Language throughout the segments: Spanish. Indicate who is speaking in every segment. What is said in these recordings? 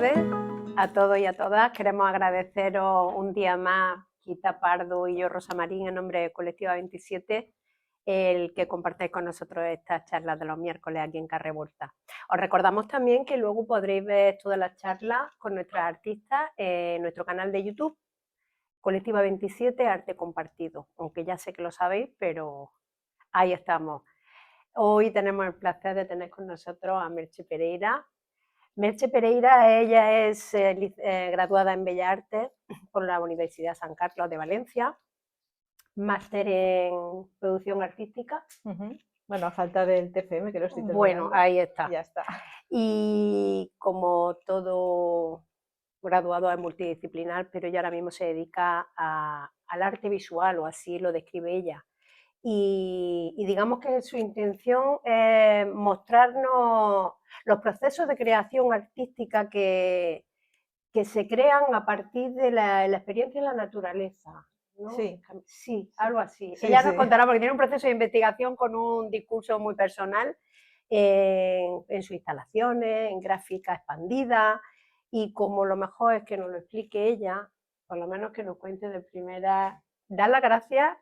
Speaker 1: tardes a todos y a todas. Queremos agradeceros un día más, Quita Pardo y yo, Rosa Marín, en nombre de Colectiva 27, el que compartáis con nosotros estas charlas de los miércoles aquí en Carrevolta. Os recordamos también que luego podréis ver todas las charlas con nuestras artistas en nuestro canal de YouTube, Colectiva 27 Arte Compartido, aunque ya sé que lo sabéis, pero ahí estamos. Hoy tenemos el placer de tener con nosotros a Merche Pereira. Merche Pereira, ella es graduada en Bellas Artes por la Universidad San Carlos de Valencia, máster en producción artística.
Speaker 2: Bueno, a falta del TFM, que lo estoy terminando.
Speaker 1: Bueno, ahí está.
Speaker 2: Ya está.
Speaker 1: Y como todo graduado es multidisciplinar, pero ella ahora mismo se dedica al arte visual, o así lo describe ella. Y digamos que su intención es mostrarnos los procesos de creación artística que se crean a partir de la experiencia en la naturaleza, ¿no? Sí, algo así.
Speaker 2: Sí,
Speaker 1: Ella nos contará, porque tiene un proceso de investigación con un discurso muy personal en sus instalaciones, en gráfica expandida, y como lo mejor es que nos lo explique ella, por lo menos que nos cuente de primera, dar las gracias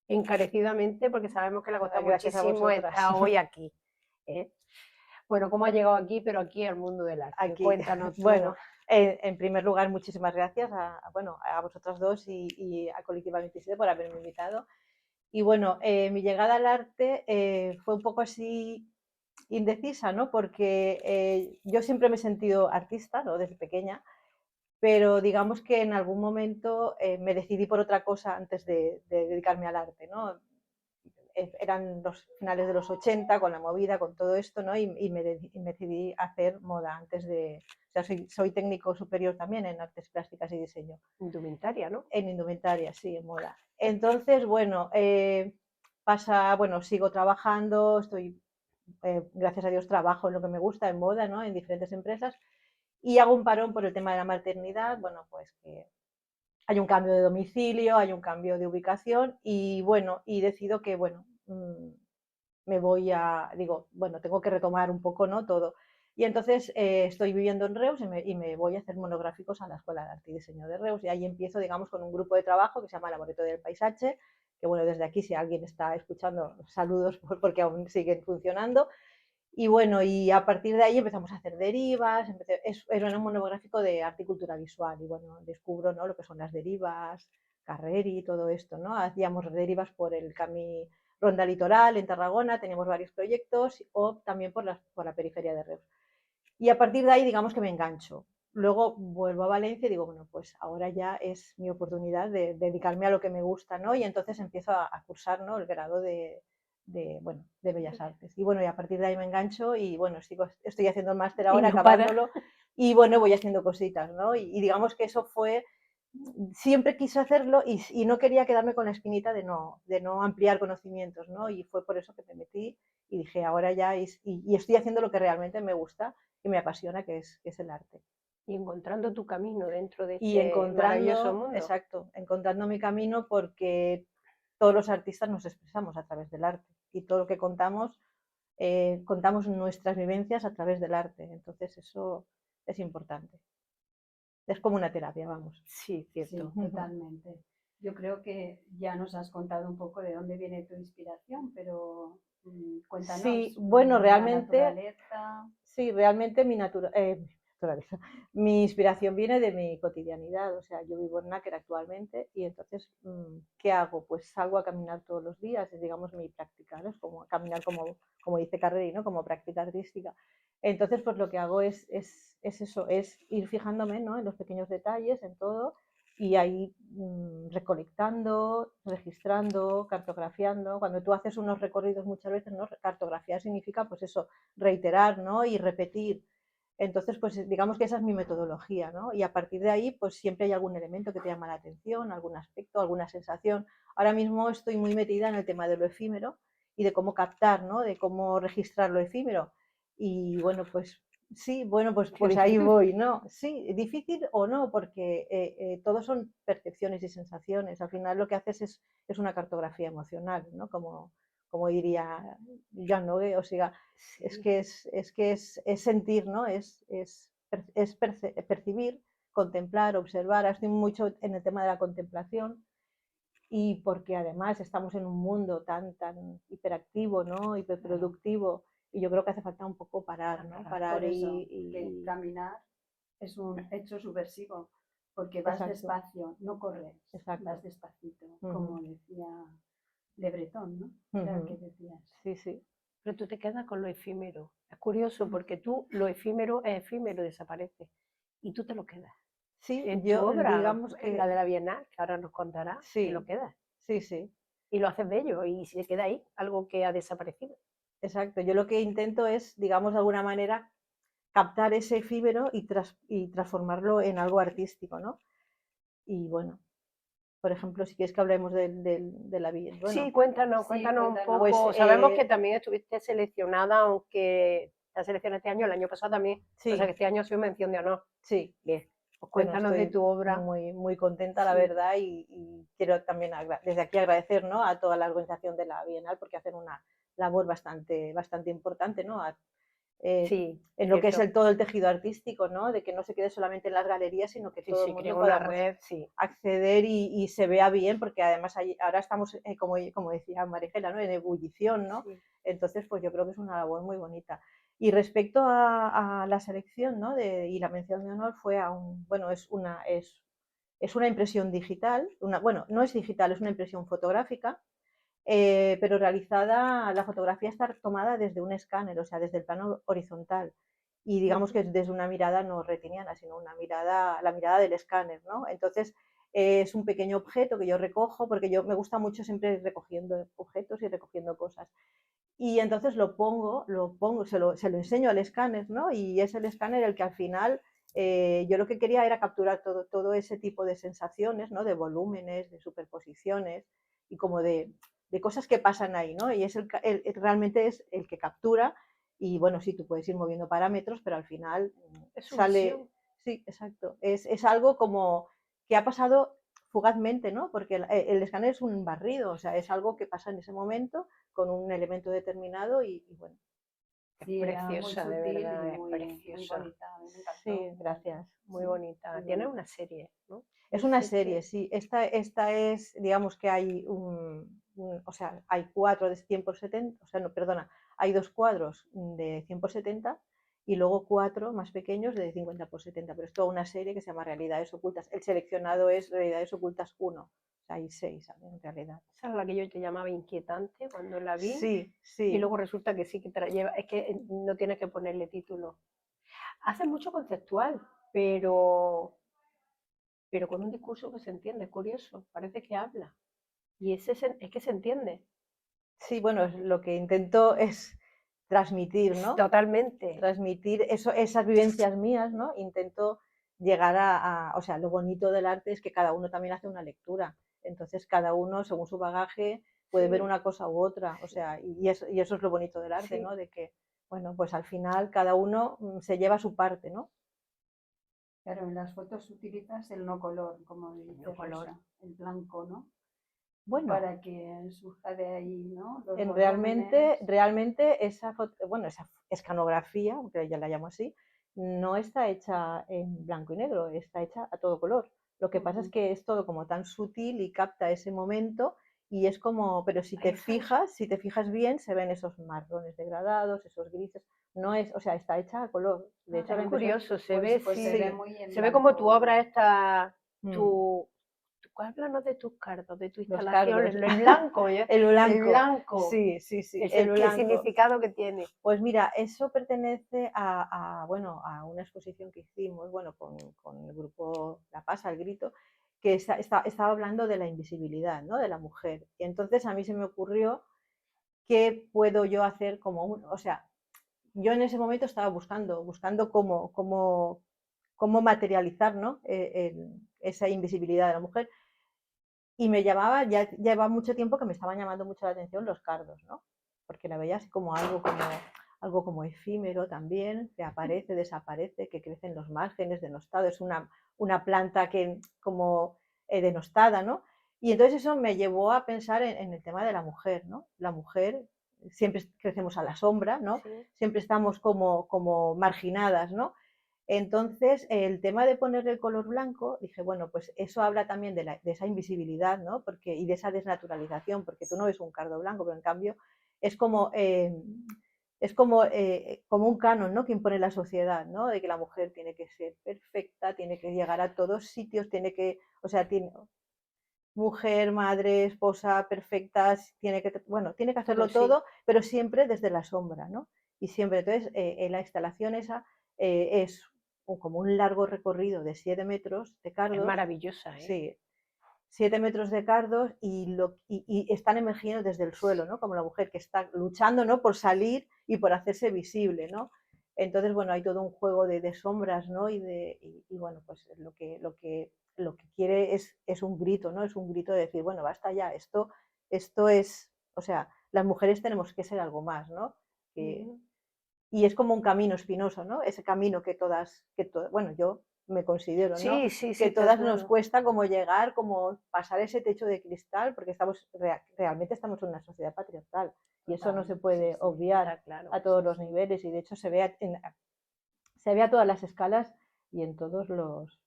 Speaker 1: encarecidamente, porque sabemos que le cuesta muchísimo estar hoy aquí. Bueno, ¿cómo ha llegado aquí? Pero aquí al mundo del arte.
Speaker 2: Aquí.
Speaker 1: Cuéntanos tú.
Speaker 2: Bueno, en primer lugar, muchísimas gracias a vosotras dos y a Colectiva 27 por haberme invitado. Y bueno, mi llegada al arte fue un poco así indecisa, ¿no? Porque yo siempre me he sentido artista, ¿no? Desde pequeña, pero digamos que en algún momento me decidí por otra cosa antes de dedicarme al arte, ¿no? Eran los finales de los 80 con la movida, con todo esto, ¿no? Y me decidí a hacer moda antes de... O sea, soy técnico superior también en artes plásticas y diseño.
Speaker 1: Indumentaria, ¿no?
Speaker 2: En indumentaria, sí, en moda. Entonces, bueno, sigo trabajando, gracias a Dios, trabajo en lo que me gusta, en moda, ¿no? En diferentes empresas, y hago un parón por el tema de la maternidad, bueno, pues que hay un cambio de domicilio, hay un cambio de ubicación y bueno, y decido que, bueno, me voy tengo que retomar un poco, ¿no? Todo. Y entonces estoy viviendo en Reus y me voy a hacer monográficos a la Escuela de Arte y Diseño de Reus. Y ahí empiezo, digamos, con un grupo de trabajo que se llama Laboratorio del Paisaje, que bueno, desde aquí, si alguien está escuchando, saludos porque aún siguen funcionando. Y bueno, y a partir de ahí empezamos a hacer derivas, era un monográfico de arte y cultura visual, y bueno, descubro, ¿no? Lo que son las derivas, Carreri y todo esto, ¿no? Hacíamos derivas por el camino Ronda Litoral en Tarragona, teníamos varios proyectos, o también por la periferia de Reus. Y a partir de ahí, digamos que me engancho. Luego vuelvo a Valencia y digo, bueno, pues ahora ya es mi oportunidad de dedicarme a lo que me gusta, ¿no? Y entonces empiezo a cursar, ¿no? El grado de Bellas Artes. Y bueno, y a partir de ahí me engancho y bueno, estoy haciendo el máster ahora, acabándolo, y bueno, voy haciendo cositas, ¿no? Y digamos que eso fue, siempre quise hacerlo y no quería quedarme con la espinita de no ampliar conocimientos, ¿no? Y fue por eso que me metí y dije, ahora ya, y estoy haciendo lo que realmente me gusta y me apasiona, que es el arte.
Speaker 1: Y encontrando tu camino dentro de
Speaker 2: Y
Speaker 1: este maravilloso mundo.
Speaker 2: exacto, encontrando mi camino, porque todos los artistas nos expresamos a través del arte y todo lo que contamos nuestras vivencias a través del arte. Entonces eso es importante. Es como una terapia, vamos.
Speaker 1: Sí, cierto.
Speaker 3: Sí, totalmente. Yo creo que ya nos has contado un poco de dónde viene tu inspiración, pero cuéntanos.
Speaker 2: Sí, bueno, realmente,
Speaker 3: la naturaleza.
Speaker 2: Sí, realmente mi inspiración viene de mi cotidianidad. O sea, yo vivo en Náquera actualmente y entonces, ¿qué hago? Pues salgo a caminar todos los días, es, digamos, mi práctica, ¿no? Es como caminar, como dice Carreri, ¿no? Como práctica artística. Entonces, pues lo que hago es eso, es ir fijándome, ¿no? En los pequeños detalles, en todo, y ahí recolectando, registrando, cartografiando. Cuando tú haces unos recorridos muchas veces, ¿no? Cartografiar significa, pues eso, reiterar, ¿no? Y repetir. Entonces, pues digamos que esa es mi metodología, ¿no? Y a partir de ahí, pues siempre hay algún elemento que te llama la atención, algún aspecto, alguna sensación. Ahora mismo estoy muy metida en el tema de lo efímero y de cómo captar, ¿no? De cómo registrar lo efímero. Y bueno, pues sí, bueno, pues ahí voy, ¿no? Sí, difícil o no, porque todo son percepciones y sensaciones. Al final lo que haces es una cartografía emocional, ¿no? Como diría Jean Nouget, o sea, es que es sentir, ¿no? Es percibir, contemplar, observar. Estoy mucho en el tema de la contemplación y porque además estamos en un mundo tan hiperactivo, ¿no? Hiperproductivo, y yo creo que hace falta un poco parar, ¿no? Parar
Speaker 3: Por eso, que caminar es un hecho subversivo, porque vas
Speaker 2: Exacto.
Speaker 3: despacio, no corres,
Speaker 2: Exacto.
Speaker 3: vas despacito, como decía Le Breton, ¿no? Era el que decías.
Speaker 2: Sí, sí.
Speaker 1: Pero tú te quedas con lo efímero. Es curioso porque tú, lo efímero es efímero, desaparece. Y tú te lo quedas.
Speaker 2: Sí,
Speaker 1: En tu
Speaker 2: yo
Speaker 1: obra,
Speaker 2: digamos
Speaker 1: en la de la Bienal, que ahora nos contará, te
Speaker 2: sí,
Speaker 1: lo quedas.
Speaker 2: sí, sí.
Speaker 1: Y lo haces bello y se queda ahí, algo que ha desaparecido.
Speaker 2: Exacto. Yo lo que intento es, digamos, de alguna manera, captar ese efímero y transformarlo en algo artístico, ¿no? Y bueno, por ejemplo, si quieres que hablemos de la Bienal. Bueno,
Speaker 1: Sí, cuéntanos
Speaker 3: Sí,
Speaker 1: un poco.
Speaker 2: Pues,
Speaker 1: Sabemos que también estuviste seleccionada, aunque la selección este año, el año pasado también,
Speaker 2: sí,
Speaker 1: o sea que este año ha sido mención de honor.
Speaker 2: sí.
Speaker 1: Bien, pues
Speaker 2: Bueno,
Speaker 1: cuéntanos de
Speaker 2: estoy
Speaker 1: tu obra.
Speaker 2: muy contenta, la
Speaker 1: Sí.
Speaker 2: verdad, y quiero también desde aquí agradecer, ¿no? A toda la organización de la Bienal porque hacen una labor bastante importante, ¿no?
Speaker 1: Sí,
Speaker 2: En lo que es
Speaker 1: cierto.
Speaker 2: todo el tejido artístico, ¿no? De que no se quede solamente en las galerías, sino que
Speaker 1: Sí,
Speaker 2: todo el
Speaker 1: sí,
Speaker 2: mundo
Speaker 1: creo una
Speaker 2: podamos
Speaker 1: red, sí.
Speaker 2: acceder y se vea bien, porque además ahora estamos, como decía Marigela, ¿no? En ebullición, ¿no?
Speaker 1: Sí.
Speaker 2: Entonces, pues yo creo que es una labor muy bonita. Y respecto a la selección, ¿no? Y la mención de honor fue bueno, es una impresión digital, bueno, no es digital, es una impresión fotográfica, pero realizada, la fotografía está tomada desde un escáner, o sea, desde el plano horizontal. Y digamos que es desde una mirada no retiniana, sino la mirada del escáner, ¿no? Entonces, es un pequeño objeto que yo recojo, porque me gusta mucho siempre recogiendo objetos y recogiendo cosas. Y entonces lo pongo, se lo enseño al escáner, ¿no? Y es el escáner el que al final, yo lo que quería era capturar todo ese tipo de sensaciones, ¿no? De volúmenes, de superposiciones y como de cosas que pasan ahí, ¿no? Y realmente es el que captura. Y bueno, sí, tú puedes ir moviendo parámetros, pero al final
Speaker 1: Es su
Speaker 2: sale.
Speaker 1: visión.
Speaker 2: Sí, exacto. Es algo como que ha pasado fugazmente, ¿no? Porque el escáner es un barrido, o sea, es algo que pasa en ese momento con un elemento determinado y bueno.
Speaker 1: Es
Speaker 3: Sí, era muy
Speaker 1: preciosa, de
Speaker 3: sutil
Speaker 1: verdad,
Speaker 3: y
Speaker 1: es
Speaker 3: muy
Speaker 1: preciosa.
Speaker 3: bonita. A mí me encantó.
Speaker 2: Sí, gracias.
Speaker 1: Muy
Speaker 2: Sí,
Speaker 1: bonita.
Speaker 2: muy
Speaker 1: Tiene
Speaker 2: bonita.
Speaker 1: una serie, ¿no?
Speaker 2: Es
Speaker 1: De
Speaker 2: una
Speaker 1: serie.
Speaker 2: serie, sí. Esta es, digamos que hay o sea, hay 4 de 100 por 70, o sea, no, perdona, hay 2 cuadros de 100 por 70 y luego 4 más pequeños de 50 por 70, pero es toda una serie que se llama Realidades Ocultas. El seleccionado es Realidades Ocultas 1, o sea, hay 6 en realidad.
Speaker 1: Esa es la que yo te llamaba inquietante cuando la vi.
Speaker 2: Sí, sí.
Speaker 1: Y luego resulta que sí que te la lleva. Es que no tienes que ponerle título. Hace mucho conceptual, pero con un discurso que se entiende, es curioso, parece que habla. Y es que se entiende.
Speaker 2: Sí, bueno, lo que intento es transmitir, ¿no?
Speaker 1: Totalmente.
Speaker 2: Transmitir esas vivencias mías, ¿no? Intento llegar o sea, lo bonito del arte es que cada uno también hace una lectura. Entonces, cada uno, según su bagaje, puede ver una cosa u otra. O sea, y eso es lo bonito del arte,
Speaker 1: Sí.
Speaker 2: ¿no? De que, bueno, pues al final cada uno se lleva su parte, ¿no?
Speaker 3: Claro, en las fotos utilizas el no color, como dice
Speaker 1: No color.
Speaker 3: Rosa, el blanco, ¿no?
Speaker 2: Bueno,
Speaker 3: Para que surja de ahí, ¿no? Los
Speaker 2: realmente esa escanografía, aunque ya la llamo así, no está hecha en blanco y negro, está hecha a todo color. Lo que pasa es que es todo como tan sutil y capta ese momento y es como, pero si te fijas bien, se ven esos marrones degradados, esos grises. No es, o sea, está hecha a color. De hecho, la
Speaker 1: Es
Speaker 2: impresión.
Speaker 1: curioso, se ve,
Speaker 3: pues
Speaker 1: sí,
Speaker 3: se ve muy en
Speaker 1: se ve como tu obra
Speaker 3: blanco.
Speaker 1: está,
Speaker 2: Mm,
Speaker 1: háblanos de tus cardos, de tu
Speaker 2: los
Speaker 1: instalación,
Speaker 2: cardos.
Speaker 1: el blanco,
Speaker 2: El blanco.
Speaker 1: blanco,
Speaker 2: Sí, el
Speaker 1: ¿qué
Speaker 2: blanco.
Speaker 1: significado que tiene?
Speaker 2: Pues mira, eso pertenece bueno, a una exposición que hicimos, bueno, con el grupo La Pasa, El Grito, que estaba hablando de la invisibilidad, ¿no? De la mujer. Y entonces a mí se me ocurrió qué puedo yo hacer o sea, yo en ese momento estaba buscando cómo materializar, ¿no? Esa invisibilidad de la mujer. Y ya llevaba mucho tiempo que me estaban llamando mucho la atención los cardos, ¿no? Porque la veía así como algo como efímero también, que aparece, desaparece, que crece en los márgenes, denostado, es una planta que como denostada, ¿no? Y entonces eso me llevó a pensar en el tema de la mujer, ¿no? La mujer, siempre crecemos a la sombra, ¿no?
Speaker 1: Sí.
Speaker 2: Siempre estamos como marginadas, ¿no? Entonces, el tema de ponerle el color blanco, dije, bueno, pues eso habla también de esa invisibilidad, ¿no? Y de esa desnaturalización, porque tú no ves un cardo blanco, pero en cambio es como un canon, ¿no? Que impone la sociedad, ¿no? De que la mujer tiene que ser perfecta, tiene que llegar a todos sitios, o sea, mujer, madre, esposa, perfectas, tiene que hacerlo
Speaker 1: sí.
Speaker 2: todo, pero siempre desde la sombra, ¿no? Y siempre, entonces, en la instalación esa es como un largo recorrido de 7 metros de
Speaker 1: Es
Speaker 2: cardos,
Speaker 1: maravillosa, ¿eh?
Speaker 2: sí, 7 metros de cardos y están emergiendo desde el suelo, ¿no? Como la mujer que está luchando, ¿no? Por salir y por hacerse visible, ¿no? Entonces, bueno, hay todo un juego de sombras, ¿no? Y bueno, pues lo que quiere es un grito, ¿no? Es un grito de decir, bueno, basta ya, esto es, o sea, las mujeres tenemos que ser algo más, ¿no? Y es como un camino espinoso, ¿no? Ese camino bueno, yo me considero, ¿no?
Speaker 1: Sí, sí, sí,
Speaker 2: Que
Speaker 1: está
Speaker 2: todas nos
Speaker 1: claro.
Speaker 2: cuesta como llegar, como pasar ese techo de cristal, porque realmente estamos en una sociedad patriarcal y eso no se puede obviar
Speaker 1: Está claro.
Speaker 2: a todos los niveles y de hecho se ve a todas las escalas y en todos los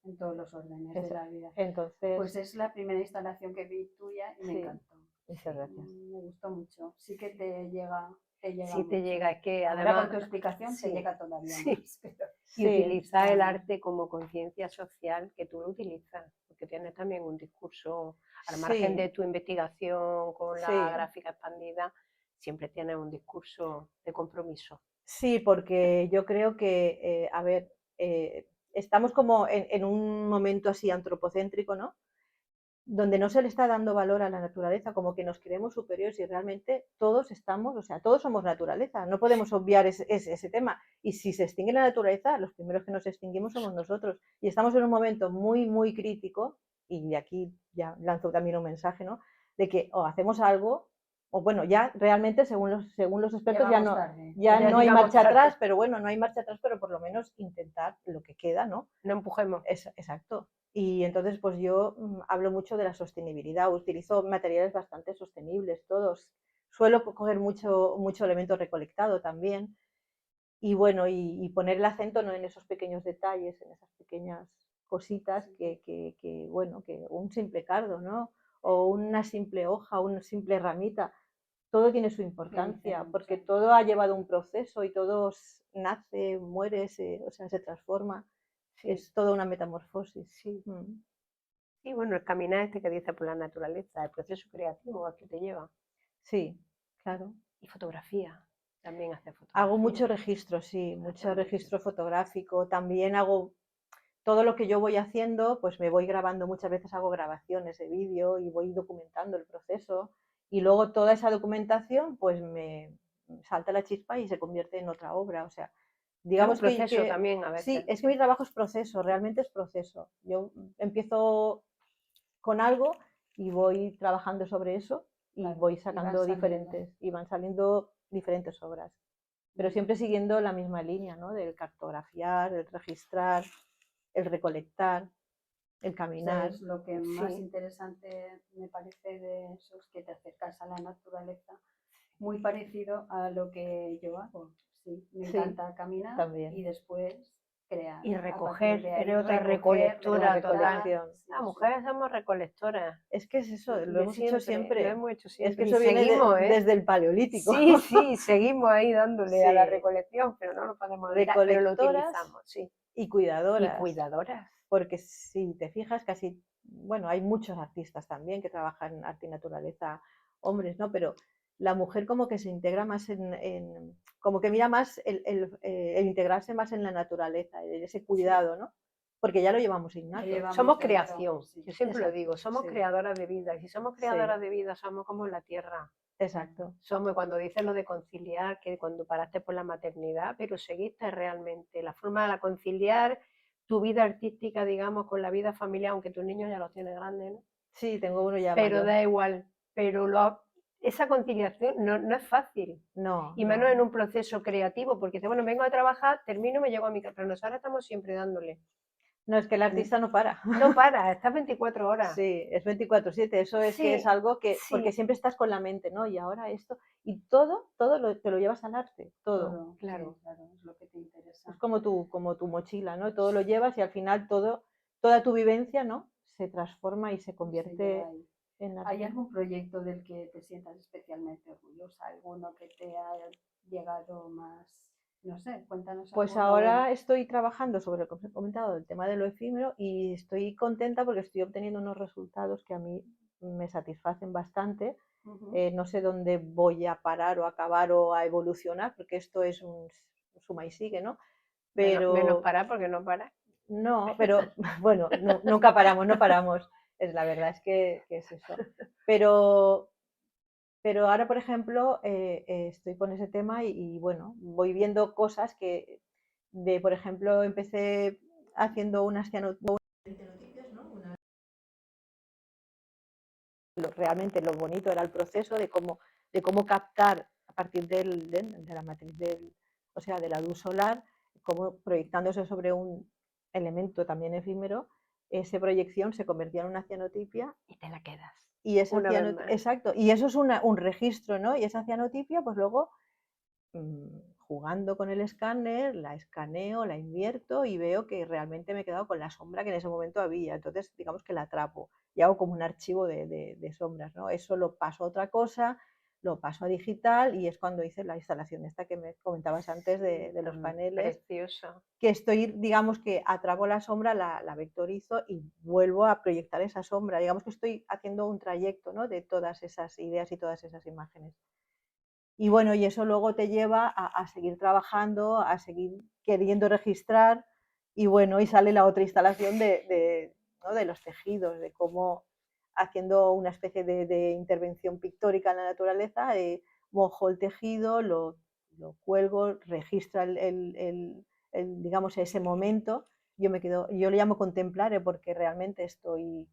Speaker 3: órdenes de la vida.
Speaker 2: entonces
Speaker 3: Pues es la primera instalación que vi tuya y me
Speaker 2: sí,
Speaker 3: encantó.
Speaker 2: muchas gracias.
Speaker 3: Me gustó mucho. Sí que te llega
Speaker 1: Sí te
Speaker 3: mucho.
Speaker 1: llega, es que
Speaker 3: Ahora
Speaker 1: además,
Speaker 3: con tu explicación te
Speaker 1: sí,
Speaker 3: llega todavía
Speaker 1: sí.
Speaker 3: más. Pero
Speaker 1: Y
Speaker 2: Sí,
Speaker 1: utilizar el arte como conciencia social, que tú lo utilizas, porque tienes también un discurso, al margen de
Speaker 2: sí,
Speaker 1: tu investigación con la
Speaker 2: sí.
Speaker 1: gráfica expandida, siempre tienes un discurso de compromiso.
Speaker 2: Sí, porque yo creo que, a ver, estamos como en un momento así antropocéntrico, ¿no? Donde no se le está dando valor a la naturaleza, como que nos creemos superiores y realmente todos estamos, o sea, todos somos naturaleza, no podemos obviar ese tema. Y si se extingue la naturaleza, los primeros que nos extinguimos somos nosotros. Y estamos en un momento muy, muy crítico, y de aquí ya lanzo también un mensaje, ¿no? De que o hacemos algo, o bueno, ya realmente según los expertos
Speaker 3: llegamos tarde.
Speaker 2: ya
Speaker 1: Ya
Speaker 2: no hay
Speaker 1: llegamos
Speaker 2: marcha
Speaker 1: tarde.
Speaker 2: atrás, pero bueno, no hay marcha atrás, pero por lo menos intentar lo que queda, ¿no?
Speaker 1: No empujemos.
Speaker 2: Exacto. Y entonces, pues yo hablo mucho de la sostenibilidad, utilizo materiales bastante sostenibles, todos. Suelo coger mucho elemento recolectado también. Y bueno, y poner el acento no en esos pequeños detalles, en esas pequeñas cositas bueno, que un simple cardo, ¿no? O una simple hoja, una simple ramita. Todo tiene su importancia, porque todo ha llevado un proceso y todo nace, muere, o sea, se transforma.
Speaker 1: Sí,
Speaker 2: Es toda una metamorfosis.
Speaker 1: sí. Sí, bueno, el caminar este que dice por la naturaleza, el proceso creativo al que te lleva.
Speaker 2: Sí, claro.
Speaker 1: Y fotografía, también hace
Speaker 2: Hago
Speaker 1: fotografía.
Speaker 2: mucho registro, sí, mucho
Speaker 1: mucho.
Speaker 2: registro fotográfico. También hago todo lo que yo voy haciendo, pues me voy grabando, muchas veces hago grabaciones de vídeo y voy documentando el proceso. Y luego toda esa documentación, pues me salta la chispa y se convierte en otra obra. O sea,
Speaker 1: Es un
Speaker 2: digamos
Speaker 1: proceso también a
Speaker 2: sí,
Speaker 1: veces.
Speaker 2: es que mi trabajo es proceso, realmente es proceso. Yo empiezo con algo y voy trabajando sobre eso y
Speaker 3: Claro,
Speaker 2: voy
Speaker 3: y van
Speaker 2: sacando
Speaker 3: saliendo.
Speaker 2: y van saliendo diferentes obras. Pero siempre siguiendo la misma línea, ¿no? Del cartografiar, el registrar, el recolectar, el caminar.
Speaker 3: Es lo que más
Speaker 1: Sí,
Speaker 3: interesante me parece de eso, es que te acercas a la naturaleza, muy parecido a lo que yo hago. Sí, me
Speaker 2: Sí,
Speaker 3: encanta caminar
Speaker 2: también.
Speaker 3: y después crear.
Speaker 1: y
Speaker 3: A partir
Speaker 1: recoger,
Speaker 3: de ahí,
Speaker 1: eres otra
Speaker 3: recoger,
Speaker 2: La
Speaker 1: recolectora total.
Speaker 3: recolectar.
Speaker 2: recolección.
Speaker 1: Las mujeres somos recolectoras,
Speaker 2: Es que es eso, lo
Speaker 1: de
Speaker 2: hemos hecho
Speaker 1: siempre, lo
Speaker 2: siempre.
Speaker 1: hemos hecho
Speaker 2: Es que
Speaker 1: siempre y
Speaker 2: eso viene
Speaker 1: seguimos, ¿eh?
Speaker 2: desde el paleolítico.
Speaker 1: Sí, sí, seguimos ahí dándole a la
Speaker 2: Sí,
Speaker 1: recolección, pero no lo podemos evitar, pero lo
Speaker 2: recolectoras
Speaker 1: utilizamos, sí.
Speaker 2: y
Speaker 1: Y
Speaker 2: cuidadoras.
Speaker 1: cuidadoras.
Speaker 2: Porque si te fijas, bueno, hay muchos artistas también que trabajan en arte y naturaleza, hombres, ¿no? Pero la mujer como que se integra más como que mira más el integrarse más en la naturaleza, en ese cuidado, ¿no? Porque ya lo llevamos
Speaker 3: Lo
Speaker 2: innato.
Speaker 3: llevamos
Speaker 1: Somos
Speaker 3: dentro.
Speaker 1: creación,
Speaker 3: Sí.
Speaker 1: yo siempre lo
Speaker 2: Exacto,
Speaker 1: digo, somos
Speaker 2: sí,
Speaker 1: creadoras de vida. Y si somos
Speaker 2: sí,
Speaker 1: creadoras de vida, somos como la tierra.
Speaker 2: exacto.
Speaker 1: Somos, cuando dices lo de conciliar, que cuando paraste por la maternidad, pero seguiste realmente la forma de conciliar tu vida artística, digamos, con la vida familiar, aunque tus niños ya los tienes grandes, ¿no?
Speaker 2: Sí, tengo uno ya
Speaker 1: Pero
Speaker 2: mayor.
Speaker 1: da igual, pero esa conciliación no es fácil.
Speaker 2: No,
Speaker 1: Y menos en un proceso creativo, porque dice, bueno, vengo a trabajar, termino, me llego a mi casa, pero nosotros estamos siempre dándole.
Speaker 2: No, es que el artista no para.
Speaker 1: No para, estás 24 horas.
Speaker 2: Sí, es 24/7, eso es que es
Speaker 1: Sí,
Speaker 2: algo que, porque
Speaker 1: sí,
Speaker 2: siempre estás con la mente, ¿no? Y ahora esto, y todo te lo llevas al arte, todo.
Speaker 3: Todo,
Speaker 1: claro.
Speaker 3: sí, claro, es lo que te interesa.
Speaker 2: Es como tu mochila, ¿no? Todo lo llevas y al final toda tu vivencia, ¿no? Se transforma y se
Speaker 3: Y se
Speaker 2: convierte
Speaker 3: queda ahí.
Speaker 2: en
Speaker 3: ¿Hay
Speaker 2: arte.
Speaker 3: algún proyecto del que te sientas especialmente orgullosa? ¿Alguno que te ha llegado más? No sé, cuéntanos
Speaker 2: Pues
Speaker 3: alguno.
Speaker 2: ahora estoy trabajando sobre lo que os he comentado, el tema de lo efímero, y estoy contenta porque estoy obteniendo unos resultados que a mí me satisfacen bastante.
Speaker 3: Ujú.
Speaker 2: No sé dónde voy a parar o acabar o a evolucionar, porque esto es un suma y sigue, ¿no?
Speaker 1: Menos
Speaker 2: Pero
Speaker 1: para porque no para.
Speaker 2: no, pero bueno, nunca paramos, no paramos. Es la verdad, es que es eso. Pero, pero ahora, por ejemplo, estoy con ese tema y, bueno, voy viendo cosas por ejemplo, empecé haciendo unas cianotípias, ¿no? Realmente lo bonito era el proceso de cómo captar a partir de la matriz o sea, de la luz solar, cómo proyectándose sobre un elemento también efímero, esa proyección se convertía en una cianotipia
Speaker 1: Y te la quedas.
Speaker 2: y
Speaker 1: Una vez más.
Speaker 2: exacto, y eso es un registro, ¿no? Y esa cianotipia, pues luego jugando con el escáner, la escaneo, la invierto y veo que realmente me he quedado con la sombra que en ese momento había. Entonces, digamos que la atrapo y hago como un archivo de sombras, ¿no? Eso lo paso a otra cosa, lo paso a digital y es cuando hice la instalación esta que me comentabas antes de los paneles,
Speaker 1: Precioso.
Speaker 2: que estoy, digamos que atrapo la sombra, la vectorizo y vuelvo a proyectar esa sombra. Digamos que estoy haciendo un trayecto, ¿no? De todas esas ideas y todas esas imágenes. Y bueno, y eso luego te lleva a seguir trabajando, a seguir queriendo registrar y bueno, y sale la otra instalación ¿no? de los tejidos, de cómo haciendo una especie de intervención pictórica en la naturaleza, mojo el tejido, lo cuelgo, registra digamos, ese momento. Yo le llamo contemplar porque realmente estoy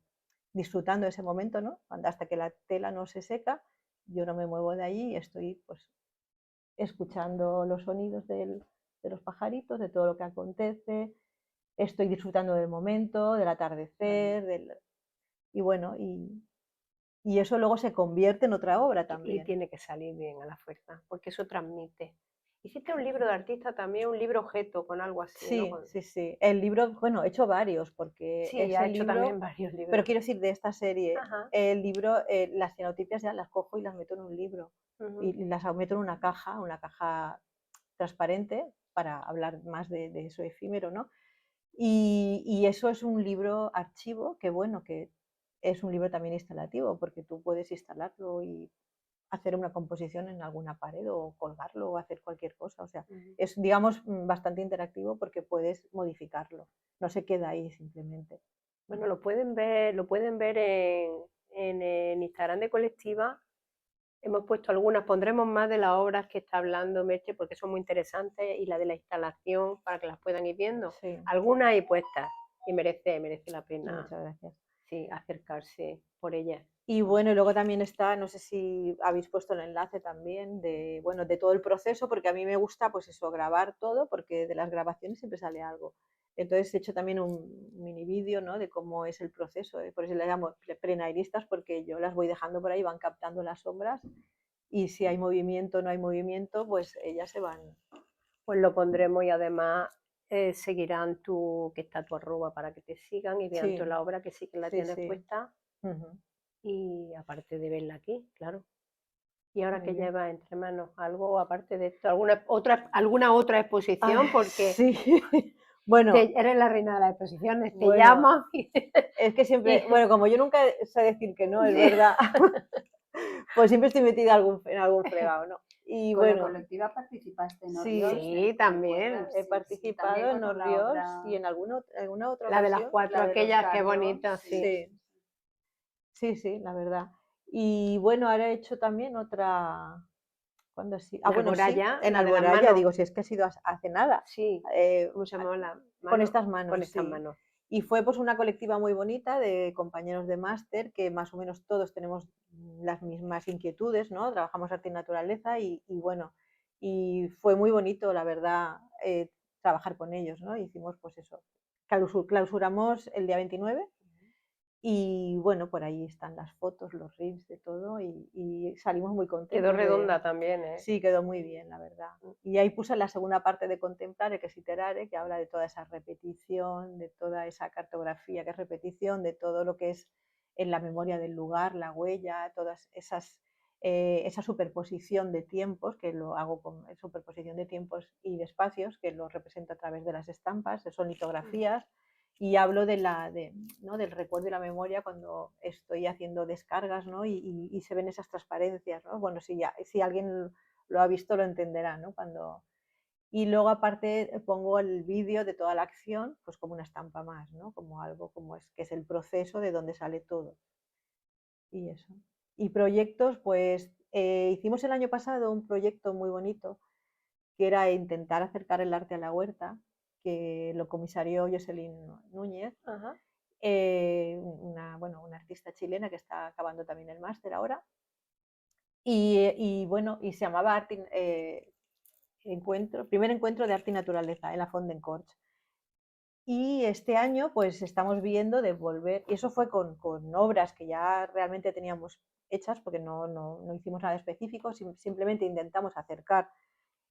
Speaker 2: disfrutando de ese momento, ¿no? Hasta que la tela no se seca, yo no me muevo de allí y estoy pues escuchando los sonidos de los pajaritos, de todo lo que acontece, estoy disfrutando del momento, del atardecer, y bueno, y eso luego se convierte en otra obra
Speaker 1: Y
Speaker 2: también.
Speaker 1: tiene que salir bien a la fuerza, porque eso transmite. Hiciste un libro de artista también, un libro objeto con algo así, ¿no?
Speaker 2: Sí, sí, sí. El libro, bueno, he hecho varios, porque
Speaker 1: Sí, ha
Speaker 2: ese
Speaker 1: hecho también
Speaker 2: libro,
Speaker 1: varios
Speaker 2: pero
Speaker 1: libros.
Speaker 2: quiero decir, de esta serie,
Speaker 1: Ajá.
Speaker 2: el libro, las cianotipias ya las cojo y las meto en un libro,
Speaker 1: Ujú.
Speaker 2: y las meto en una caja transparente para hablar más de eso efímero, ¿no? Y eso es un libro archivo que, bueno, que es un libro también instalativo, porque tú puedes instalarlo y hacer una composición en alguna pared o colgarlo o hacer cualquier cosa. O sea,
Speaker 1: Ujú.
Speaker 2: es, digamos, bastante interactivo porque puedes modificarlo. No se queda ahí simplemente.
Speaker 1: Bueno, lo pueden ver en Instagram de Colectiva. Hemos puesto algunas, pondremos más de las obras que está hablando Merche porque son muy interesantes y la de la instalación para que las puedan ir viendo.
Speaker 2: Sí,
Speaker 1: Algunas hay puestas y merece la pena,
Speaker 2: muchas gracias.
Speaker 1: sí, acercarse por ellas.
Speaker 2: Y bueno, y luego también está, no sé si habéis puesto el enlace también de, bueno, de todo el proceso, porque a mí me gusta, pues eso, grabar todo, porque de las grabaciones siempre sale algo. Entonces he hecho también un mini vídeo, ¿no? De cómo es el proceso, por eso le llamo prenairistas, porque yo las voy dejando por ahí, van captando las sombras, y si hay movimiento o no hay movimiento, pues ellas se van.
Speaker 1: Pues lo pondremos y además seguirán que está tu arroba para que te sigan y vean
Speaker 2: Sí,
Speaker 1: toda la obra que sí que la
Speaker 2: sí,
Speaker 1: tienes
Speaker 2: sí.
Speaker 1: puesta
Speaker 2: Ujú.
Speaker 1: y aparte de verla aquí, claro. Y ahora
Speaker 2: Muy
Speaker 1: que
Speaker 2: bien.
Speaker 1: llevas entre manos algo aparte de esto, alguna otra
Speaker 2: Ay,
Speaker 1: exposición, porque
Speaker 2: sí, bueno,
Speaker 1: eres la reina de las exposiciones, te
Speaker 2: bueno,
Speaker 1: llaman
Speaker 2: es que siempre,
Speaker 1: y
Speaker 2: bueno, como yo nunca sé decir que no, es
Speaker 1: sí.
Speaker 2: verdad, pues siempre estoy metida en algún fregado, ¿no? Y
Speaker 3: Con la
Speaker 2: bueno,
Speaker 3: colectiva participaste en
Speaker 2: sí,
Speaker 3: Oriols,
Speaker 1: Sí,
Speaker 3: ¿te
Speaker 1: también.
Speaker 3: recuerdas?
Speaker 2: he
Speaker 3: Sí, sí, también
Speaker 2: participado en
Speaker 3: con una
Speaker 2: Orriols
Speaker 3: obra,
Speaker 2: y en alguna otra
Speaker 1: La de las
Speaker 2: ocasión.
Speaker 1: cuatro,
Speaker 3: la de los
Speaker 1: aquellas, qué
Speaker 3: carros,
Speaker 1: bonita,
Speaker 3: sí,
Speaker 1: sí.
Speaker 2: Sí, sí, sí, la verdad. Y bueno, ahora he hecho también otra, ¿cuándo sí? Ah,
Speaker 1: En
Speaker 2: bueno, sí,
Speaker 1: Alboraya,
Speaker 2: en
Speaker 1: la de las
Speaker 2: Alboraya,
Speaker 1: manos,
Speaker 2: digo, si es que ha sido hace nada,
Speaker 1: sí.
Speaker 2: eh,
Speaker 1: ¿Cómo se llamaba la
Speaker 2: con
Speaker 1: mano?
Speaker 2: estas
Speaker 1: Con
Speaker 2: manos,
Speaker 1: estas
Speaker 2: sí.
Speaker 1: manos.
Speaker 2: Y fue pues una colectiva muy bonita de compañeros de máster que más o menos todos tenemos las mismas inquietudes, ¿no? Trabajamos arte y naturaleza y bueno, y fue muy bonito, la verdad, trabajar con ellos, ¿no? Hicimos pues eso, clausuramos el día 29 y bueno, por ahí están las fotos, los reels de todo y salimos muy contentos.
Speaker 4: Quedó redonda también, ¿eh?
Speaker 2: Sí, quedó muy bien, la verdad. Y ahí puse la segunda parte de Contemplare, que es Iterare, que habla de toda esa repetición, de toda esa cartografía que es repetición, de todo lo que es en la memoria del lugar, la huella, todas esas, esa superposición de tiempos, que lo hago con superposición de tiempos y de espacios, que lo represento a través de las estampas, son litografías, y hablo ¿no? del recuerdo y la memoria cuando estoy haciendo descargas, ¿no? y se ven esas transparencias, ¿no? Bueno, si alguien lo ha visto lo entenderá, ¿no? Y luego aparte pongo el vídeo de toda la acción, pues como una estampa más, ¿no? Como algo que es el proceso de donde sale todo. Y eso. Y proyectos, pues hicimos el año pasado un proyecto muy bonito que era intentar acercar el arte a la huerta, que lo comisarió Jocelyn Núñez, una artista chilena que está acabando también el máster ahora. Y bueno, y se llamaba primer encuentro de arte y naturaleza en la Font d'en Corts. Y este año pues estamos viendo de volver, y eso fue con obras que ya realmente teníamos hechas, porque no hicimos nada específico, simplemente intentamos acercar,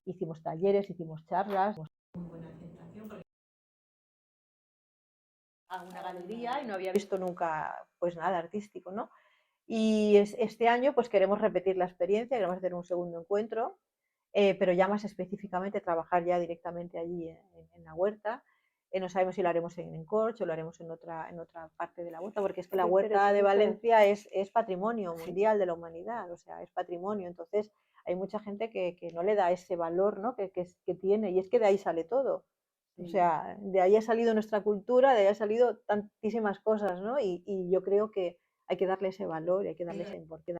Speaker 2: hicimos talleres, hicimos charlas, muy buena aceptación porque a una galería y no había visto nunca pues nada artístico, ¿no? Y este año pues queremos repetir la experiencia, queremos hacer un segundo encuentro, pero ya más específicamente trabajar ya directamente allí en la huerta. No sabemos si lo haremos en Corch o lo haremos en otra parte de la huerta, porque es que la huerta de Valencia es patrimonio mundial de la humanidad, o sea, es patrimonio. Entonces hay mucha gente que no le da ese valor, ¿no? que tiene, y es que de ahí sale todo. O sea, de ahí ha salido nuestra cultura, de ahí ha salido tantísimas cosas, ¿no? Y yo creo que hay que darle ese valor, hay que darle esa importancia.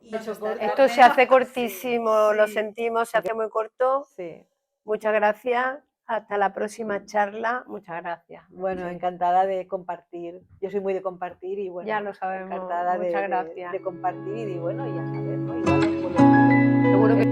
Speaker 4: Esto se hace cortísimo, lo sentimos, se hace muy corto.
Speaker 2: Sí.
Speaker 4: Muchas gracias. Hasta la próxima charla. Muchas gracias.
Speaker 2: Bueno, encantada de compartir. Yo soy muy de compartir y bueno,
Speaker 4: ya lo sabemos.
Speaker 2: encantada
Speaker 4: Muchas gracias.
Speaker 2: de compartir y bueno, y a saber, ¿no? Igual os puedo...
Speaker 4: Seguro que